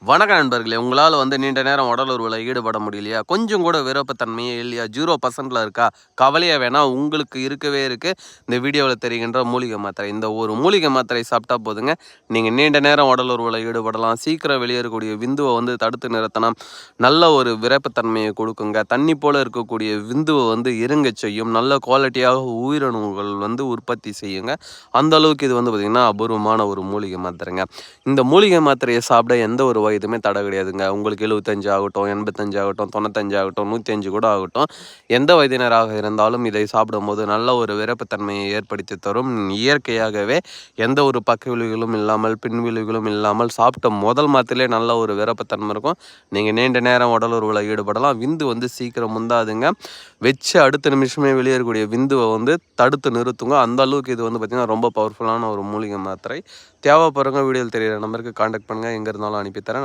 வணக்கம் நண்பர்களே, உங்களால் நீண்ட நேரம் உடல் உறவில் ஈடுபட முடியலையா? கொஞ்சம் கூட விருப்பத்தன்மையே இல்லையா? 0% இருக்கா? கவலையே வேணாம். உங்களுக்கு இருக்கவே இருக்குது இந்த வீடியோவில் தெரிகின்ற மூலிகை மாத்திரை. இந்த ஒரு மூலிகை மாத்திரை சாப்பிட்டா போதுங்க, நீங்கள் நீண்ட நேரம் உடல் உறவில் ஈடுபடலாம். சீக்கிரம் வெளியேறக்கூடிய விந்துவை தடுத்து நிறுத்தணும். நல்ல ஒரு விருப்பத்தன்மையை கொடுக்குங்க. தண்ணி போல் இருக்கக்கூடிய விந்துவை இருங்க செய்யும். நல்ல குவாலிட்டியாக உயிரணுகள் உற்பத்தி செய்யுங்க. அந்த அளவுக்கு இது பார்த்திங்கன்னா அபூர்வமான ஒரு மூலிகை மாத்திரைங்க. இந்த மூலிகை மாத்திரையை சாப்பிட எந்த ஒரு வயதுமே தடை கிடையாதுங்க. உங்களுக்கு 75 ஆகட்டும், 85 ஆகட்டும், 95 ஆகட்டும், 105 கூட ஆகட்டும். எந்த வயதினராக இருந்தாலும் இதை சாப்பிடும்போது நல்ல ஒரு விருப்பத்தன்மையை ஏற்படுத்தி தரும். இயற்கையாகவே எந்த ஒரு பக்க விளைவுகளும் இல்லாமல், பின்விளைவுகளும் இல்லாமல் சாப்பிட்ட முதல் மாத்திரையிலே நல்ல ஒரு விருப்பத்தன்மை இருக்கும். நீங்கள் நீண்ட நேரம் உடல் உறவில் ஈடுபடலாம். விந்து சீக்கிரம் முந்தாதுங்க. வச்சு அடுத்த நிமிஷமே வெளியேறக்கூடிய விந்துவை தடுத்து நிறுத்துங்க. அந்த அளவுக்கு இது பார்த்திங்கன்னா ரொம்ப பவர்ஃபுல்லான ஒரு மூலிகை மாத்திரை. தேவைப்படுறவங்க வீடியோவில் தெரிகிற நம்பருக்கு கான்டாக்ட் பண்ணுங்கள். எங்கே இருந்தாலும் அனுப்பித்தரேன்.